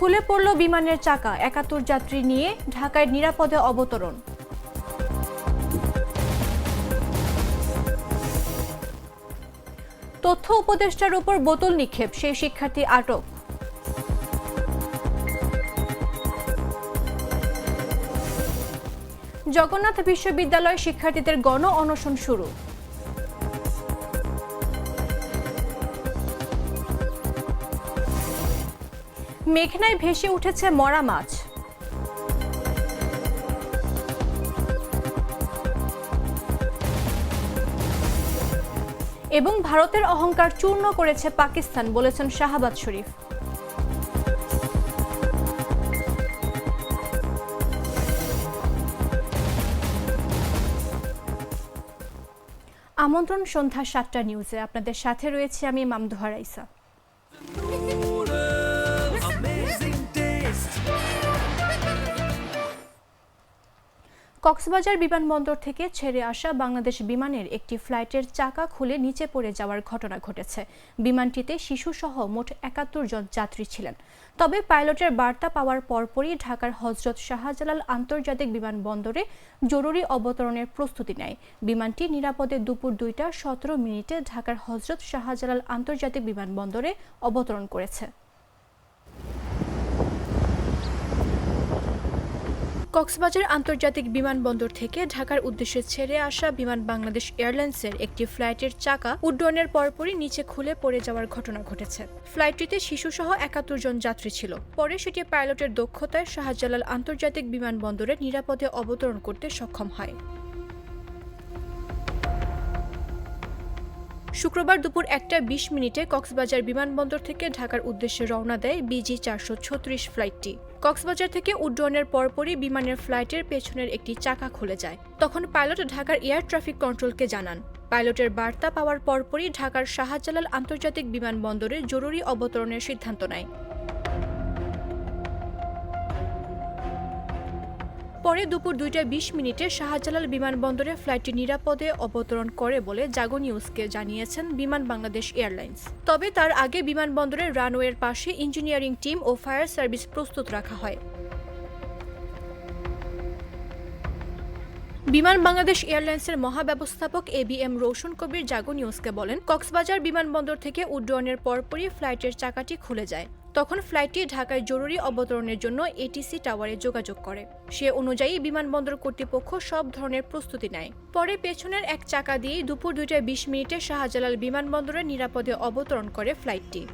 খুলে পড়ল বিমানের চাকা, ৭১ যাত্রী নিয়ে ঢাকায় নিরাপদে অবতরণ। তথ্য উপদেষ্টার উপর বোতল নিক্ষেপ, সেই শিক্ষার্থী আটক। জগন্নাথ বিশ্ববিদ্যালয় শিক্ষার্থীদের গণ অনশন শুরু। মেঘনায় ভেসে উঠেছে মরা মাছ। এবং ভারতের অহংকার চূর্ণ করেছে পাকিস্তান, বলেছেন শাহবাজ শরীফ। আমন্ত্রণ সন্ধ্যা ৭টা নিউজে, আপনাদের সাথে রয়েছে আমি মামদুহা রাইসা। কক্সবাজার বিমানবন্দর থেকে ছেড়ে আসা বাংলাদেশ বিমানের একটি ফ্লাইটের চাকা খুলে নিচে পড়ে যাওয়ার ঘটনা ঘটেছে। বিমানটিতে শিশুসহ মোট ৭১ জন যাত্রী ছিলেন। তবে পাইলটের বার্তা পাওয়ার পরপরই ঢাকার হজরত শাহজালাল আন্তর্জাতিক বিমানবন্দরে জরুরি অবতরণের প্রস্তুতি নেয়। বিমানটি নিরাপদে দুপুর ২টা ১৭ মিনিটে ঢাকার হজরত শাহজালাল আন্তর্জাতিক বিমানবন্দরে অবতরণ করেছে। কক্সবাজার আন্তর্জাতিক বিমানবন্দর থেকে ঢাকার উদ্দেশ্যে ছেড়ে আসা বিমান বাংলাদেশ এয়ারলাইন্সের একটি ফ্লাইটের চাকা উড্ডয়নের পরপরই নিচে খুলে পড়ে যাওয়ার ঘটনা ঘটেছে। ফ্লাইটটিতে শিশুসহ ৭১ জন যাত্রী ছিল। পরে সেটি পাইলটের দক্ষতায় শাহজালাল আন্তর্জাতিক বিমানবন্দরে নিরাপদে অবতরণ করতে সক্ষম হয়। শুক্রবার দুপুর ১টা ২০ মিনিটে কক্সবাজার বিমানবন্দর থেকে ঢাকার উদ্দেশ্যে রওনা দেয় বিজি ৪৩৬ ফ্লাইটটি। কক্সবাজার থেকে উড্ডয়নের পরপরই বিমানের ফ্লাইটের পেছনের একটি চাকা খুলে যায়। তখন পাইলট ঢাকার এয়ার ট্রাফিক কন্ট্রোলকে জানান। পাইলটের বার্তা পাওয়ার পরপরই ঢাকার শাহজালাল আন্তর্জাতিক বিমানবন্দরে জরুরি অবতরণের সিদ্ধান্ত নেয়। পরে দুপুর ২টা ২০ মিনিটে শাহজালাল বিমানবন্দরে ফ্লাইটটি নিরাপদে অবতরণ করে বলে জাগো নিউজকে জানিয়েছেন বিমান বাংলাদেশ এয়ারলাইন্স। তবে তার আগে বিমানবন্দরের রানওয়ের পাশে ইঞ্জিনিয়ারিং টিম ও ফায়ার সার্ভিস প্রস্তুত রাখা হয়। বিমান বাংলাদেশ এয়ারলাইন্সের মহাব্যবস্থাপক ABM রৌশন কবির জাগো নিউজকে বলেন, কক্সবাজার বিমানবন্দর থেকে উড্ডয়নের পরপরই ফ্লাইটের চাকাটি খুলে যায়। তখন ফ্লাইটটি ঢাকায় জরুরি অবতরণের জন্য ATC টাওয়ারে যোগাযোগ করে। সে অনুযায়ী বিমানবন্দর কর্তৃপক্ষ সব ধরনের প্রস্তুতি নেয়। পরে পেছনের এক চাকা দিয়েই দুপুর ২টা ২০ মিনিটে শাহজালাল বিমানবন্দরে নিরাপদে অবতরণ করে ফ্লাইটটি।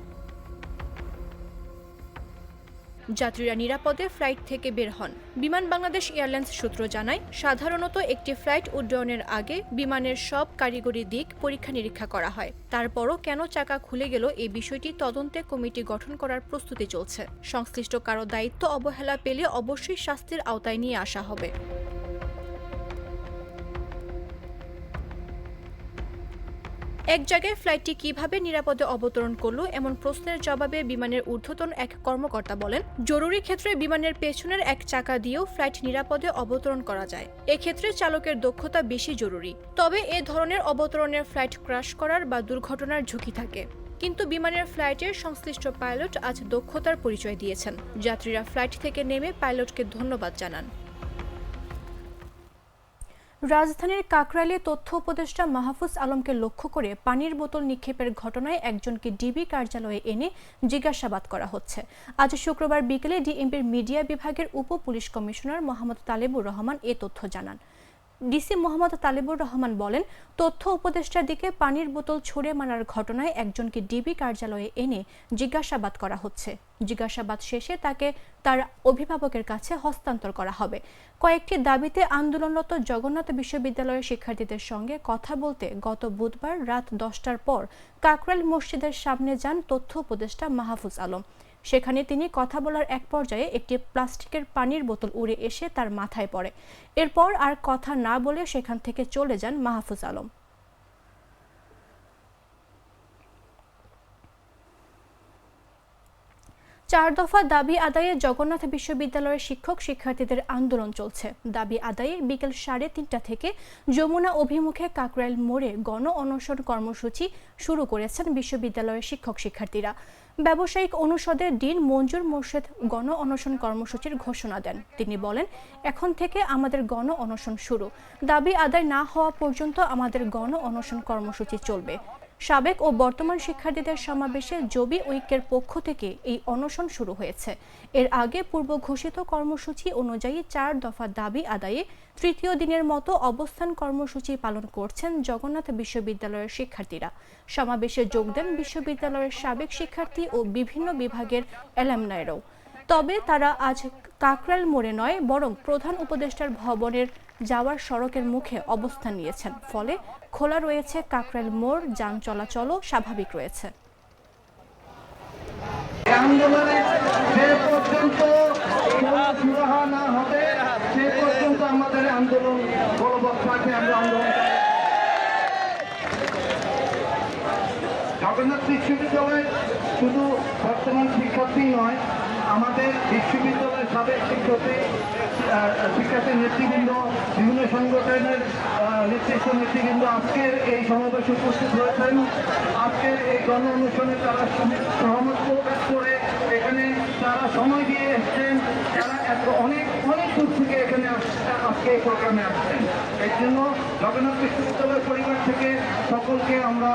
যাত্রীরা নিরাপদে ফ্লাইট থেকে বের হন। বিমান বাংলাদেশ এয়ারলাইন্স সূত্র জানায়, সাধারণত একটি ফ্লাইট উড্ডয়নের আগে বিমানের সব কারিগরি দিক পরীক্ষা নিরীক্ষা করা হয়। তারপরও কেন চাকা খুলে গেল এই বিষয়টি তদন্তে কমিটি গঠন করার প্রস্তুতি চলছে। সংশ্লিষ্ট কারো দায়িত্ব অবহেলা পেলে অবশ্যই শাস্তির আওতায় নিয়ে আসা হবে। এক জায়গায় ফ্লাইটটি কিভাবে নিরাপদে অবতরণ করলো এমন প্রশ্নের জবাবে বিমানের ঊর্ধ্বতন এক কর্মকর্তা বলেন, জরুরি ক্ষেত্রে বিমানের পেছনের এক চাকা দিয়েও ফ্লাইট নিরাপদে অবতরণ করা যায়। এক্ষেত্রে চালকের দক্ষতা বেশি জরুরি। তবে এ ধরনের অবতরণের ফ্লাইট ক্র্যাশ করার বা দুর্ঘটনার ঝুঁকি থাকে। কিন্তু বিমানের ফ্লাইটের সংশ্লিষ্ট পাইলট আজ দক্ষতার পরিচয় দিয়েছেন। যাত্রীরা ফ্লাইট থেকে নেমে পাইলটকে ধন্যবাদ জানান। রাজধানীর কাকরাইলে তথ্য উপদেষ্টা মাহফুজ আলমকে লক্ষ্য করে পানির বোতল নিক্ষেপের ঘটনায় একজনকে ডিবি কার্যালয়ে এনে জিজ্ঞাসাবাদ করা হচ্ছে। আজ শুক্রবার বিকেলে ডিএমপির মিডিয়া বিভাগের উপ পুলিশ কমিশনার মোহাম্মদ তালেবুর রহমান এ তথ্য জানান। ডিসি মোহাম্মদ তালেবুর রহমান বলেন, তথ্য উপদেষ্টার দিকে পানির বোতল ছুড়ে মারার ঘটনায় একজনকে ডিবি কার্যালয়ে এনে জিজ্ঞাসাবাদ করা হচ্ছে। জিজ্ঞাসাবাদ শেষে তাকে তার অভিভাবকের কাছে হস্তান্তর করা হবে। কয়েকটি দাবিতে আন্দোলনরত জগন্নাথ বিশ্ববিদ্যালয়ের শিক্ষার্থীদের সঙ্গে কথা বলতে গত বুধবার রাত 10টার পর কাকরাইল মসজিদের সামনে যান তথ্য উপদেষ্টা মাহফুজ আলম। সেখানে তিনি কথা বলার এক পর্যায়ে একটি প্লাস্টিকের পানির বোতল উড়ে এসে তার মাথায় পড়ে। এরপর আর কথা না বলে সেখান থেকে চলে যান মাহফুজ আলম। 4 দফা দাবি আদায়ে জগন্নাথ বিশ্ববিদ্যালয়ের শিক্ষক শিক্ষার্থীদের আন্দোলন চলছে। দাবি আদায়ে বিকেল 3:30টা থেকে যমুনা অভিমুখে কাকরাইল মোড়ে গণ অনশন কর্মসূচি শুরু করেছেন বিশ্ববিদ্যালয়ের শিক্ষক শিক্ষার্থীরা। ব্যবসায়িক অনুষদের ডিন মঞ্জুর মোর্শেদ গণ অনশন কর্মসূচির ঘোষণা দেন। তিনি বলেন, এখন থেকে আমাদের গণ অনশন শুরু। দাবি আদায় না হওয়া পর্যন্ত আমাদের গণ অনশন কর্মসূচি চলবে। সাবেক ও বর্তমান শিক্ষার্থীদের সমাবেশে জবি ঐক্যের পক্ষ থেকে এই অনশন শুরু হয়েছে। এর আগে পূর্ব ঘোষিত কর্মসূচি অনুযায়ী 4 দফা দাবি আদায়ে তৃতীয় দিনের মতো অবস্থান কর্মসূচি পালন করছেন জগন্নাথ বিশ্ববিদ্যালয়ের শিক্ষার্থীরা। সমাবেশে যোগ দেন বিশ্ববিদ্যালয়ের সাবেক শিক্ষার্থী ও বিভিন্ন বিভাগের অ্যালামনাইরাও। তবে তারা আজ কাকরাইল মোড়ে নয়, বরং প্রধান উপদেষ্টার ভবনের যাওয়ার সড়কের মুখে অবস্থান নিয়েছেন। ফলে খোলা রয়েছে কাকরাইল মোড়, যান চলাচলও স্বাভাবিক রয়েছে। জগন্নাথ বিশ্ববিদ্যালয় শুধু বর্তমান শিক্ষার্থী নয়, আমাদের বিশ্ববিদ্যালয়ের সাবেক শিক্ষার্থী নেতৃবৃন্দ, বিভিন্ন সংগঠনের নেতৃবৃন্দ আজকের এই সমাবেশে উপস্থিত হয়েছেন। আজকের এই গণ অনুষ্ঠানে তারা সহমত প্রকাশ করে এখানে তারা সময় দিয়ে এসছেন। তারা অনেক দূর থেকে এখানে আজকে এই প্রোগ্রামে আসছেন। এর জন্য জগন্নাথ বিশ্ববিদ্যালয় পরিবার থেকে সকলকে আমরা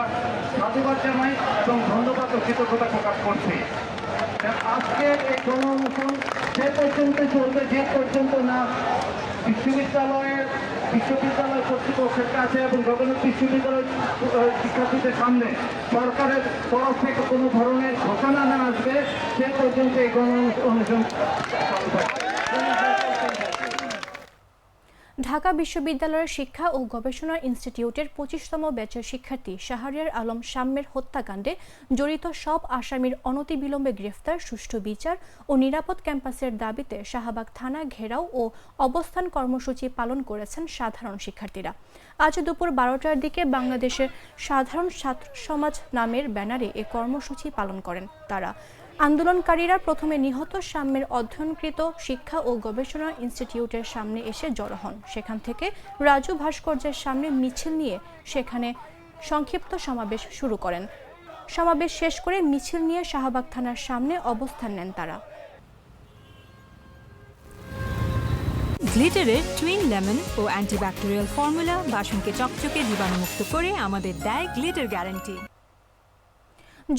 সাধুবাদ জানাই এবং ধন্যবাদ ও কৃতজ্ঞতা প্রকাশ করছি। আজকে এই গণ অনুষ্ঠান যে পর্যন্ত চলবে, যে পর্যন্ত না বিশ্ববিদ্যালয় কর্তৃপক্ষের কাছে এবং জগন্নাথ বিশ্ববিদ্যালয় শিক্ষার্থীদের সামনে সরকারের তরফ থেকে কোনো ধরনের ঘোষণা না আসবে, সে পর্যন্ত এই গণ অনুষ্ঠান চালু থাকবে। ঢাকা বিশ্ববিদ্যালয়ের শিক্ষা ও গবেষণা ইনস্টিটিউটের 25তম ব্যাচের শিক্ষার্থী শাহরিয়ার আলম শাম্যের হত্যাকাণ্ডে জড়িত সব আসামির অনতিবিলম্বে গ্রেফতার, সুষ্ঠু বিচার ও নিরাপদ ক্যাম্পাসের দাবিতে শাহবাগ থানা ঘেরাও ও অবস্থান কর্মসূচি পালন করেছেন সাধারণ শিক্ষার্থীরা। আজ দুপুর 12টার দিকে বাংলাদেশের সাধারণ ছাত্র সমাজ নামের ব্যানারে এ কর্মসূচি পালন করেন তারা। আন্দোলনকারীরা প্রথমে নিহত শাম্যের অধ্যয়নকৃত শিক্ষা ও গবেষণা ইনস্টিটিউটের সামনে এসে জড়ো হন। সেখান থেকে রাজু ভাস্কর্যের সামনে মিছিল নিয়ে সেখানে সংক্ষিপ্ত সমাবেশ শুরু করেন। সমাবেশ শেষ করে মিছিল নিয়ে শাহবাগ থানার সামনে অবস্থান নেন তারা। গ্লিটারের টুইন লেমন ও অ্যান্টিব্যাকটেরিয়াল ফর্মুলা বাসনকে চকচকে জীবাণুমুক্ত করে আমাদের দেয় গ্লিটার গ্যারান্টি।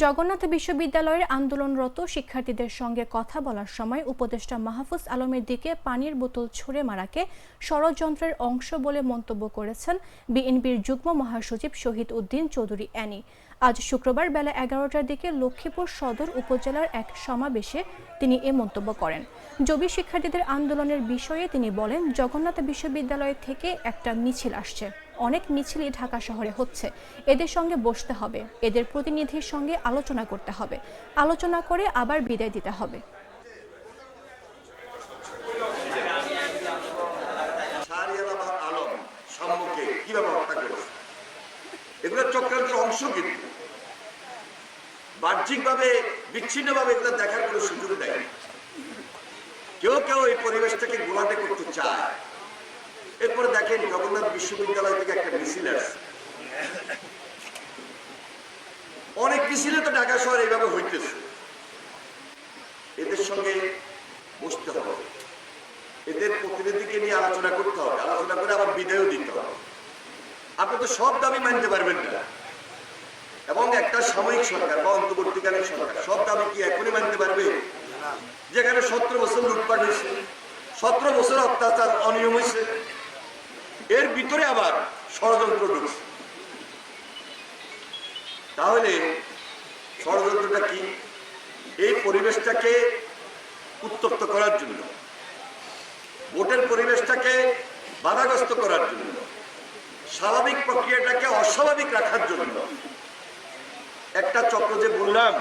জগন্নাথ বিশ্ববিদ্যালয়ের আন্দোলনরত শিক্ষার্থীদের সঙ্গে কথা বলার সময় উপদেষ্টা মাহফুজ আলমের দিকে পানির বোতল ছুড়ে মারাকে ষড়যন্ত্রের অংশ বলে মন্তব্য করেছেন বিএনপির যুগ্ম মহাসচিব শহীদ উদ্দিন চৌধুরী অ্যানি। আজ শুক্রবার বেলা 11টার দিকে লক্ষ্মীপুর সদর উপজেলার এক সমাবেশে তিনি এ মন্তব্য করেন। জবি শিক্ষার্থীদের আন্দোলনের বিষয়ে তিনি বলেন, জগন্নাথ বিশ্ববিদ্যালয় থেকে একটা মিছিল আসছে, অনেক মিছিলই ঢাকা শহরে হচ্ছে। এদের সঙ্গে বসতে হবে, এদের প্রতিনিধির সঙ্গে আলোচনা করতে হবে, আলোচনা করে আবার বিদায় দিতে হবে। এগুলো চক্রান্তের অংশ, কিন্তু বাহ্যিকভাবে বিচ্ছিন্নভাবে এগুলো দেখার কোনো সুযোগ নেই। কেউ এই পরিবেশটাকে গোলাটে করতে চায়। এরপরে দেখেন জগন্নাথ বিশ্ববিদ্যালয় থেকে একটা মিছিল আসছে, অনেক মিছিলে তো ঢাকা শহর এইভাবে হইতেছে। এদের সঙ্গে বসতে হবে, এদের প্রতিনিধিকে নিয়ে আলোচনা করতে হবে, আলোচনা করে আবার বিদায়ও দিতে হবে। আপনি তো সব দাবি মানতে পারবেন না, এবং একটা সাময়িক সরকার বা অন্তর্বর্তীকালীন সরকার সব দাবি কি এখনই মানতে পারবে? যেখানে 17 বছর লুটপাট হয়েছে, 17 বছর অত্যাচার অনিয়ম হয়েছে, এর ভিতরে আবার ষড়যন্ত্র ঢুকছে। তাহলে ষড়যন্ত্রটা কি? এই পরিবেশটাকে উত্তপ্ত করার জন্য, ভোটের পরিবেশটাকে বাধাগ্রস্ত করার জন্য, স্বাভাবিক প্রক্রিয়াটাকে অস্বাভাবিক রাখার জন্য একটা চক্র, যে বললাম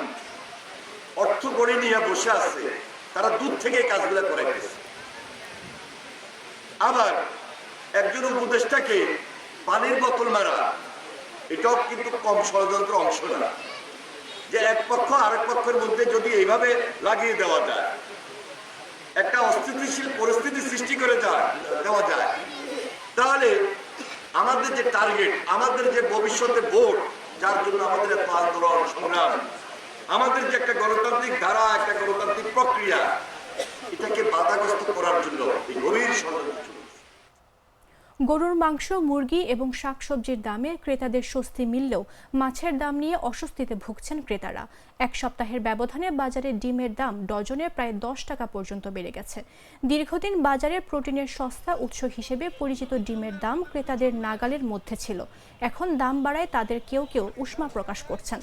অর্থ গড়ে নিয়ে বসে আছে, তারা দূর থেকে এই কাজগুলো করাইতেছে। আবার একজন উপদেষ্টাকে পানির বোতল মারা, এটাও কিন্তু কম ষড়যন্ত্র অংশ না। যে এক পক্ষ আরেক পক্ষের মধ্যে যদি এইভাবে লাগিয়ে দেওয়া যায়, একটা অস্থিতিশীল পরিস্থিতি সৃষ্টি করে দেওয়া যায়, তাহলে আমাদের যে টার্গেট, আমাদের যে ভবিষ্যতে ভোট, যার জন্য আমাদের এত আন্দোলন সংগ্রাম, আমাদের যে একটা গণতান্ত্রিক ধারা, একটা গণতান্ত্রিক প্রক্রিয়া, এটাকে বাধাগ্রস্ত করার জন্য এই গভীর ষড়যন্ত্র। গরুর মাংস, মুরগি এবং শাকসবজির দামে ক্রেতাদের স্বস্তি মিললেও মাছের দাম নিয়ে অস্বস্তিতে ভুগছেন ক্রেতারা। এক সপ্তাহের ব্যবধানে বাজারে ডিমের দাম ডজনে প্রায় 10 টাকা পর্যন্ত বেড়ে গেছে। দীর্ঘদিন বাজারে প্রোটিনের সস্তা উৎস হিসেবে পরিচিত ডিমের দাম ক্রেতাদের নাগালের মধ্যে ছিল। এখন দাম বাড়ায় তাদের কেউ কেউ উষ্মা প্রকাশ করছেন।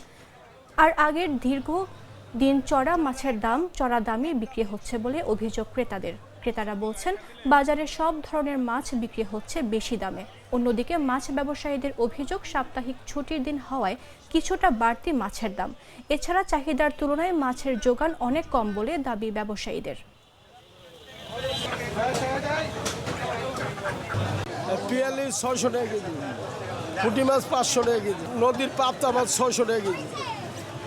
আর আগের দীর্ঘদিন চড়া মাছের দাম চড়া দামে বিক্রি হচ্ছে বলে অভিযোগ ক্রেতাদের। ক্রেতারা বলছেন বাজারে সব ধরনের মাছ বিক্রি হচ্ছে বেশি দামে। অন্যদিকে মাছ ব্যবসায়ীদের অভিযোগ সাপ্তাহিক ছুটির দিন হওয়ায় কিছুটা বাড়তি মাছের দাম। এছাড়া চাহিদার তুলনায় মাছের যোগান অনেক কম বলে দাবি ব্যবসায়ীদের। পিয়ালি 600 টাকা কেজি, পুঁটি মাছ 500 টাকা কেজি, নদীর পাবদা মাছ 600 টাকা কেজি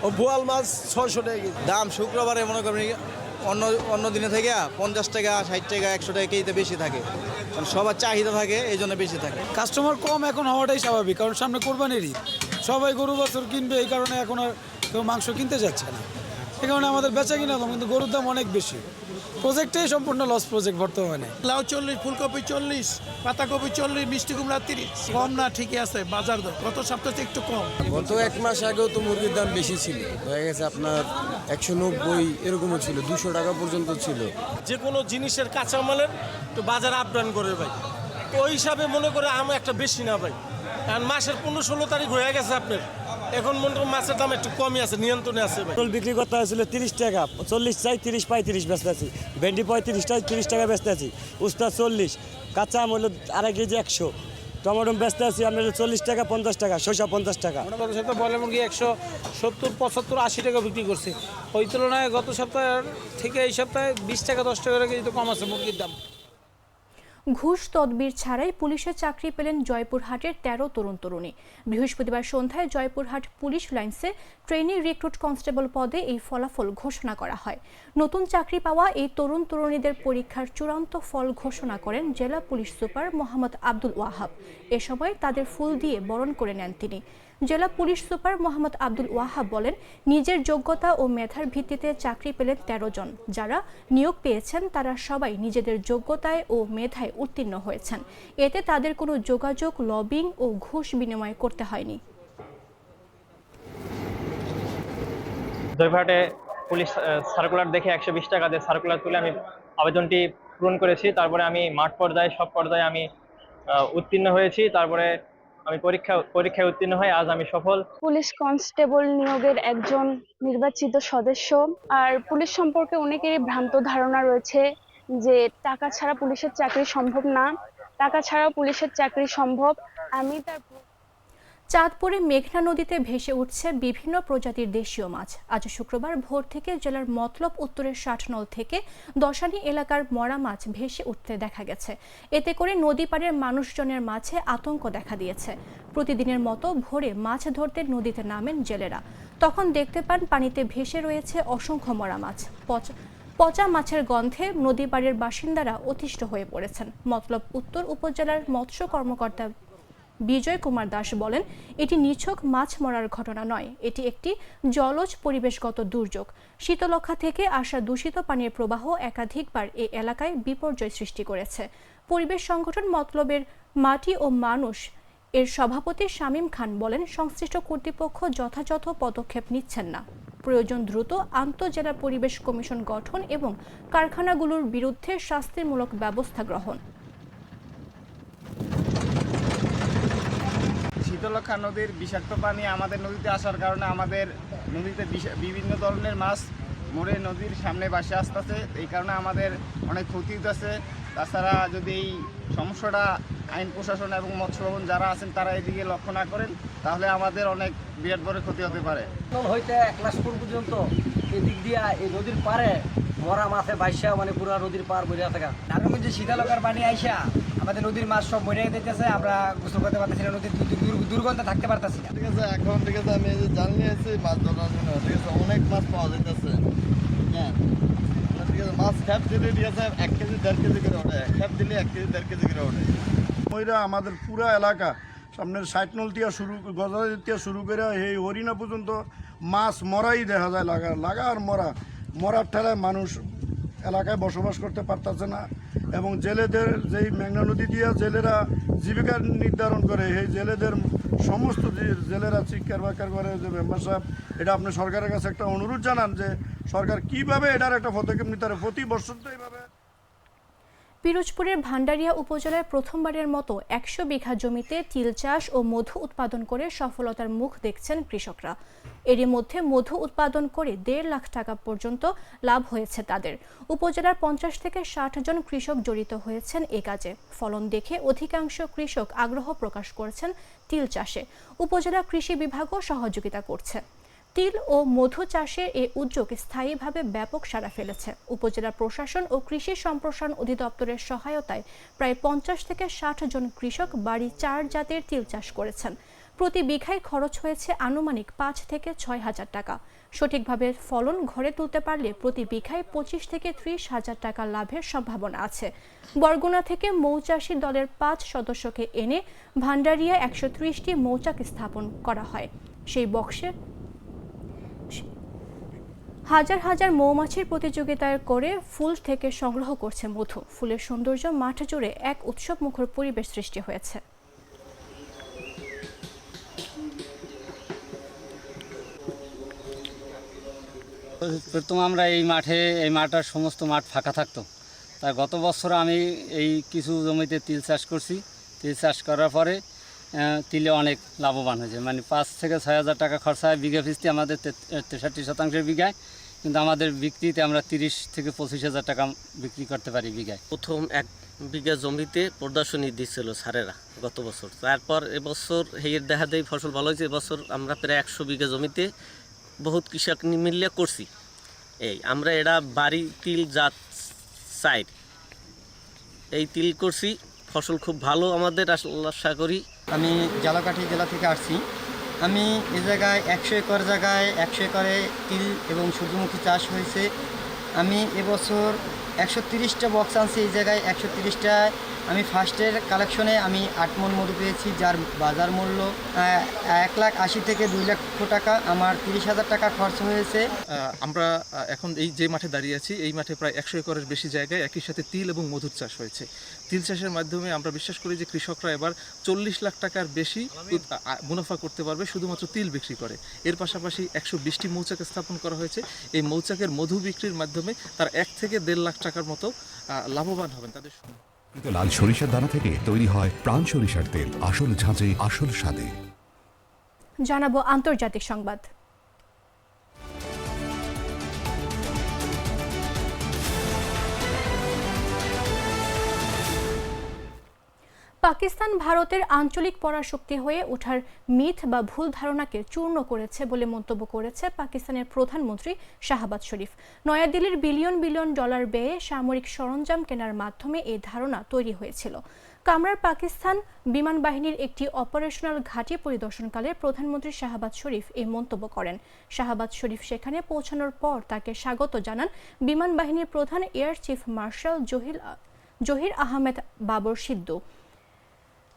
ও বোয়াল মাছ 600 টাকা কেজি। দাম শুক্রবারে মনে করেন অন্য দিনে থেকে 50 টাকা 60 টাকা 100 টাকা কেজিতে বেশি থাকে, কারণ সবার চাহিদা থাকে, এই জন্য বেশি থাকে। কাস্টমার কম এখন হওয়াটাই স্বাভাবিক, কারণ সামনে কোরবানির ঈদ, সবাই গরু বছর কিনবে, এই কারণে এখন আর কেউ মাংস কিনতে যাচ্ছে না। এই কারণে আমাদের বেচা কিনা কম, কিন্তু গরুর দাম অনেক বেশি। প্রজেক্টটাই সম্পূর্ণ লস প্রজেক্ট বর্তমানে। লাউ 40, ফুলকপি 40, পাতাকপি 40, মিষ্টি কুমড়া 30। কম না, ঠিকই আছে বাজার দর, গত সপ্তাহে একটু কম। গত 1 মাস আগেও তো মুরগির দাম বেশি ছিল, হয়ে গেছে আপনার 190 এরকমও ছিল, 200 টাকা পর্যন্ত ছিল। যে কোনো জিনিসের কাঁচামালের তো বাজার আপ ডাউন করে ভাই, তো ওই হিসাবে মনে করে আমি একটা বেশি না ভাই, কারণ মাসের 15-16 তারিখ হয়ে গেছে আপনার, এখন মনে করেন মাছের দাম একটু কমই আছে, নিয়ন্ত্রণে আছে ভাই। পটল বিক্রি করতে হয়েছিল 30 টাকা, 40 চাই 30 পাই 30 বেচতে আছি। ভেন্ডি 35 টাকা 30 টাকা বেচতে আছি। উস্তা 40, কাঁচা আম হলো আড়াই কেজি 100, টমেটো বেচতে আছি আপনার 40 টাকা 50 টাকা, শসা 50 টাকা। গত সপ্তাহে বলে মুরগি 170, 75, 80 টাকা বিক্রি করছে। ওই তুলনায় গত সপ্তাহ থেকে এই সপ্তাহে 20 টাকা 10 টাকা কেজি তো কম আছে মুরগির দাম। ঘুষ তদবির ছাড়াই পুলিশের চাকরি পেলেন জয়পুরহাটের 13 তরুণ তরুণী। বৃহস্পতিবার সন্ধ্যায় জয়পুরহাট পুলিশ লাইন্সে ট্রেনি রিক্রুট কনস্টেবল পদে এই ফলাফল ঘোষণা করা হয়। নতুন চাকরি পাওয়া এই তরুণ তরুণীদের পরীক্ষার চূড়ান্ত ফল ঘোষণা করেন জেলা পুলিশ সুপার মোহাম্মদ আব্দুল ওয়াহাব। এ সময় তাদের ফুল দিয়ে বরণ করে নেন তিনি। জেলা পুলিশ সুপার মোহাম্মদ আব্দুল ওয়াহাব বলেন, নিজের যোগ্যতা ও মেধার ভিত্তিতে চাকরি পেলেন 13 জন। যারা নিয়োগ পেয়েছেন তারা সবাই নিজেদের যোগ্যতায় ও মেধায় উত্তীর্ণ হয়েছেন। এতে তাদের কোনো যোগাযোগ, লবিং ও ঘুষ বিনিময় করতে হয়নি। জয়পুরহাটে পুলিশ সার্কুলার দেখে 120 টাকা দিয়ে সার্কুলার তুলে আমি আবেদনটি পূরণ করেছি। তারপরে আমি মাঠ পর্যায়ে সব পর্যায়ে আমি উত্তীর্ণ হয়েছি। তারপরে আমি পরীক্ষায় উত্তীর্ণ হয়ে আজ আমি সফল পুলিশ কনস্টেবল নিয়োগের একজন নির্বাচিত সদস্য। আর পুলিশ সম্পর্কে অনেকেরই ভ্রান্ত ধারণা রয়েছে যে টাকা ছাড়া পুলিশের চাকরি সম্ভব না, টাকা ছাড়াও পুলিশের চাকরি সম্ভব। আমি তার চাঁদপুরে মেঘনা নদীতে ভেসে উঠছে বিভিন্ন প্রজাতির দেশীয় মাছ। আজ শুক্রবার ভোর থেকে জেলার মতলব উত্তরের 60 নল থেকে দশানী এলাকার মরা মাছ ভেসে উঠতে দেখা গেছে। এতে করে নদী পাড়ের মানুষজনের মাঝে আতঙ্ক দেখা দিয়েছে। প্রতিদিনের মতো ভোরে মাছ ধরতে নদীতে নামেন জেলেরা। তখন দেখতে পান পানিতে ভেসে রয়েছে অসংখ্য মরা মাছ। পচা মাছের গন্ধে নদী পাড়ের বাসিন্দারা অতিষ্ঠ হয়ে পড়েছেন। মতলব উত্তর উপজেলার মৎস্য কর্মকর্তা বিজয় কুমার দাস বলেন, এটি নিছক মাছ মরার ঘটনা নয়, এটি একটি জলজ পরিবেশগত দুর্যোগ। শীতলক্ষা থেকে আসা দূষিত পানির প্রবাহ একাধিকবার এই এলাকায় বিপর্যয় সৃষ্টি করেছে। পরিবেশ সংগঠন মতলবের মাটি ও মানুষ এর সভাপতি শামীম খান বলেন, সংশ্লিষ্ট কর্তৃপক্ষ যথাযথ পদক্ষেপ নিচ্ছেন না। প্রয়োজন দ্রুত আন্তঃজেলা পরিবেশ কমিশন গঠন এবং কারখানাগুলোর বিরুদ্ধে শাস্তিমূলক ব্যবস্থা গ্রহণ। শীতলক্ষা নদীর বিষাক্ত পানি আমাদের নদীতে আসার কারণে আমাদের নদীতে বিভিন্ন ধরনের মাছ মরে নদীর সামনে বাসে আসতেছে। এই কারণে আমাদের অনেক ক্ষতি হইতেছে। তাছাড়া যদি এই সমস্যাটা আইন প্রশাসন এবং মৎস্য ভবন যারা আছেন তারা এদিকে লক্ষ্য না করেন, তাহলে আমাদের অনেক বিরাট বড় ক্ষতি হতে পারে। হইতে 1 লাখ ফুট পর্যন্ত এদিক দিয়া এই নদীর পারে মরা মাছে বাইসা মানে পুরো নদীর পার বইয়া থাকা। নারায়ণগঞ্জে শীতলক্ষার পানি আইসা আমাদের নদীর মাছ সব মরে যেতেছে, আমরা গোসল করতে পারতেছি না, নদীর দুর্গন্ধে থাকতে পারতেছি না। ঠিক আছে, এখন ঠিক আছে, আমি এই যে জাল নিয়ে এসেছি মাছ ধরার জন্য, ঠিক আছে, অনেক মাছ পাওয়া যাইতেছে। হ্যাঁ ঠিক আছে, মাছ খ্যাপ দিলে ঠিক আছে 1 কেজি 1.5 কেজি করে ওঠে, খ্যাপ দিলে 1 কেজি 1.5 কেজি করে ওঠে। ময়রা আমাদের পুরা এলাকা সামনের 60 নল তিয়া শুরু গজাদের তিয়া শুরু করে এই হরিণা পর্যন্ত মাছ মরাই দেখা যায়, লাগা আর মরার ঠেলায় মানুষ এলাকায় বসবাস করতে পারতেছে না। এবং জেলেদের যেই মেঘনা নদী দিয়ে জেলেরা জীবিকা নির্ধারণ করে, এই জেলেদের সমস্ত জেলেরা চিৎকার বাকার করে যে মেম্বার সাহেব এটা আপনি সরকারের কাছে একটা অনুরোধ জানান যে সরকার কিভাবে এটার একটা পদক্ষেপ নিতে পারে। প্রতি বছর তো এইভাবে। পিরোজপুরের ভান্ডারিয়া উপজেলায় প্রথমবারের মতো 100 বিঘা জমিতে তিল চাষ ও মধু উৎপাদন করে সফলতার মুখ দেখছেন কৃষকরা। এরই মধ্যে মধু উৎপাদন করে 1.5 লাখ টাকা পর্যন্ত লাভ হয়েছে তাদের। উপজেলার 50 থেকে 60 জন কৃষক জড়িত হয়েছেন এ কাজে। ফলন দেখে অধিকাংশ কৃষক আগ্রহ প্রকাশ করেছেন তিল চাষে। উপজেলা কৃষি বিভাগও সহযোগিতা করছে। তিল ও মধু চাষে এই উদ্যোগ স্থায়ীভাবে ব্যাপক সাড়া ফেলেছে। উপজেলা প্রশাসন ও কৃষি সম্প্রসারণ অধিদপ্তরের সহায়তায় প্রায় 50 থেকে 60 জন কৃষক বাড়ি 4 জাতের তিল চাষ করেছেন। প্রতি বিঘায় খরচ হয়েছে আনুমানিক 5 থেকে 6 হাজার টাকা। সঠিকভাবে ফলন ঘরে তুলতে পারলে প্রতি বিঘায় 25 থেকে 30 হাজার টাকা লাভের সম্ভাবনা আছে। বরগুনা থেকে মৌচাষী দলের 5 সদস্যকে এনে ভান্ডারিয়া 130টি মৌচাক স্থাপন করা হয়। সেই বক্সে হাজার হাজার মৌমাছির প্রতিযোগিতায় করে ফুল থেকে সংগ্রহ করছে মধু। ফুলের সৌন্দর্য মাঠ জুড়ে এক উৎসব মুখর পরিবেশ সৃষ্টি হয়েছে। প্রথম আমরা এই মাঠটার সমস্ত মাঠ ফাঁকা থাকতো। তার গত বছর আমি এই কিছু জমিতে তিল চাষ করছি। তিল চাষ করার পরে তিলে অনেক লাভবান হয়েছে, মানে 5 থেকে 6 হাজার টাকা খরচা হয় বিঘা ফিস্তি আমাদের 63% বিঘায়, কিন্তু আমাদের বিক্রিতে আমরা 30 থেকে 25 হাজার টাকা বিক্রি করতে পারি বিঘায়। প্রথম 1 বিঘা জমিতে প্রদর্শনী দিচ্ছিল স্যারেরা গত বছর। তারপর এবছর হেয়ের দেখা দেয় ফসল ভালো হয়েছে। এবছর আমরা প্রায় 100 বিঘা জমিতে বহুত কৃষক মিলিয়ে করছি। আমরা এটা বাড়ি তিল জাত সাইড এই তিল করছি, ফসল খুব ভালো আমাদের আশা করি। আমি জালাকাঠি জেলা থেকে আসছি। আমি এই জায়গায় 100 একর জায়গায় 100 একরে তিল এবং সূর্যমুখী চাষ হয়েছে। আমি এবছর 130টা বক্স আনছি। এই জায়গায় 130টায় আমি ফার্স্টের কালেকশনে আমি 8 মণ মধু পেয়েছি, যার বাজার মূল্য 1,80,000 থেকে 2 লক্ষ টাকা। আমার 30,000 টাকা খরচ হয়েছে। আমরা এখন এই যে মাঠে দাঁড়িয়ে আছি, এই মাঠে প্রায় 100 একরের বেশি জায়গায় একই সাথে তিল এবং মধুর চাষ হয়েছে। তিল চাষের মাধ্যমে আমরা বিশ্বাস করি যে কৃষকরা এবার 40 লাখ টাকার বেশি মুনাফা করতে পারবে শুধুমাত্র তিল বিক্রি করে। এর পাশাপাশি 120টি মৌচাক স্থাপন করা হয়েছে। এই মৌচাকের মধু বিক্রির মাধ্যমে তার 1 থেকে 1.5 লাখ টাকার মতো লাভবান হবেন। তাদের লাল সরিষার দানা থেকে তৈরি হয় প্রাণ সরিষার তেল, আসল ঝাঁঝে আসল স্বাদে। জানাবো আন্তর্জাতিক সংবাদ। পাকিস্তান ভারতের আঞ্চলিক পরাশক্তি হয়ে ওঠার মিথ বা ভুল ধারণাকে চূর্ণ করেছে বলে মন্তব্য করেছে পাকিস্তানের প্রধানমন্ত্রী শাহবাজ শরীফ। নয়াদিল্লির বিলিয়ন বিলিয়ন ডলার ব্যয়ে সামরিক সরঞ্জাম কেনার মাধ্যমে এই ধারণা তৈরি হয়েছিল। কামরার পাকিস্তান বিমান বাহিনীর একটি অপারেশনাল ঘাঁটি পরিদর্শনকালে প্রধানমন্ত্রী শাহবাজ শরীফ এই মন্তব্য করেন। শাহবাজ শরীফ সেখানে পৌঁছানোর পর তাকে স্বাগত জানান বিমান বাহিনীর প্রধান air chief marshal Zahir Ahmed Babar Siddhu.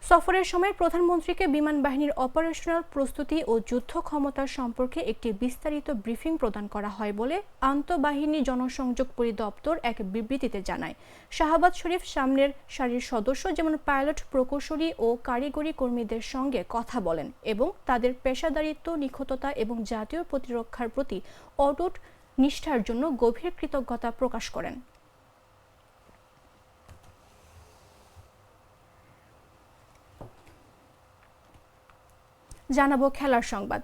সফরের সময় প্রধানমন্ত্রীকে বিমান বাহিনীর অপারেশনাল প্রস্তুতি ও যুদ্ধ ক্ষমতার সম্পর্কে একটি বিস্তারিত ব্রিফিং প্রদান করা হয় বলে আন্তঃবাহিনী জনসংযোগ পরিদপ্তর এক বিবৃতিতে জানায়। শাহবাজ শরীফ সামনের সারির সদস্য যেমন পাইলট, প্রকৌশলী ও কারিগরি কর্মীদের সঙ্গে কথা বলেন এবং তাদের পেশাদারিত্ব, নিখুঁততা এবং জাতীয় প্রতিরক্ষার প্রতি অটুট নিষ্ঠার জন্য গভীর কৃতজ্ঞতা প্রকাশ করেন। জানাবো খেলার সংবাদ।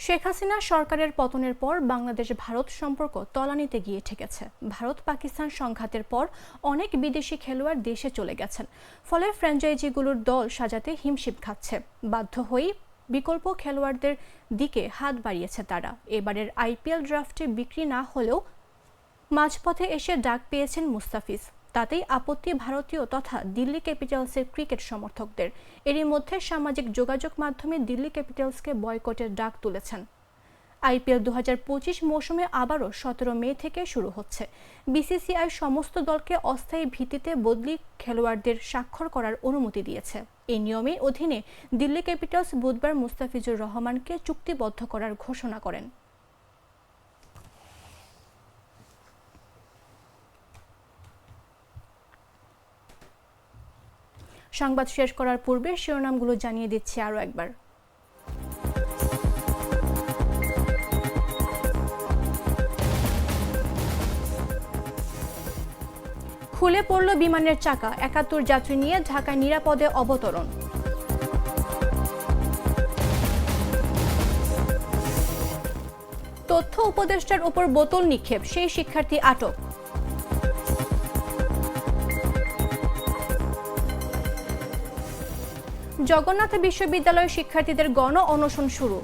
শেখ হাসিনা সরকারের পতনের পর বাংলাদেশ ভারত সম্পর্ক তলানিতে গিয়ে ঠেকেছে। ভারত পাকিস্তান সংঘাতের পর অনেক বিদেশি খেলোয়াড় দেশে চলে গেছেন, ফলে ফ্র্যাঞ্চাইজিগুলোর দল সাজাতে হিমশিম খাচ্ছে। বাধ্য হয়ে বিকল্প খেলোয়াড়দের দিকে হাত বাড়িয়েছে তারা। এবারের আইপিএল ড্রাফটে বিক্রি না হলেও মাঝপথে এসে ডাক পেয়েছেন মুস্তাফিজ। তাতেই আপত্তি ভারতীয় তথা দিল্লি ক্যাপিটালসের ক্রিকেট সমর্থকদের। এরই মধ্যে সামাজিক যোগাযোগ মাধ্যমে দিল্লি ক্যাপিটালসকে বয়কটের ডাক তুলেছেন। আইপিএল 2025 মৌসুমে আবারও 17 মে থেকে শুরু হচ্ছে। বিসিসিআই সমস্ত দলকে অস্থায়ী ভিত্তিতে বদলি খেলোয়াড়দের স্বাক্ষর করার অনুমতি দিয়েছে। এই নিয়মের অধীনে দিল্লি ক্যাপিটালস বুধবার মুস্তাফিজুর রহমানকে চুক্তিবদ্ধ করার ঘোষণা করেন। সংবাদ শেষ করার পূর্বে শিরোনামগুলো জানিয়ে দিচ্ছি আরও একবার। খুলে পড়ল বিমানের চাকা, 71 যাত্রী নিয়ে ঢাকায় নিরাপদে অবতরণ। তথ্য উপদেষ্টার উপর বোতল নিক্ষেপ, সেই শিক্ষার্থী আটক। জগন্নাথ বিশ্ববিদ্যালয়ের শিক্ষার্থীদের গণ অনশন শুরু।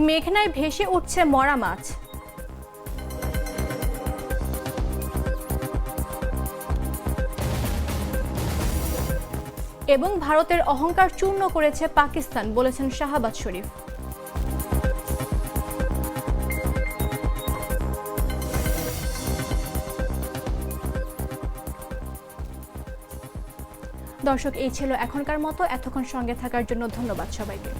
মেঘনায় ভেসে উঠছে মরা মাছ। এবং ভারতের অহংকার চূর্ণ করেছে পাকিস্তান, বলেছেন শাহবাজ শরীফ। দর্শক, এই ছিল এখনকার মতো। এতক্ষণ সঙ্গে থাকার জন্য ধন্যবাদ সবাইকে।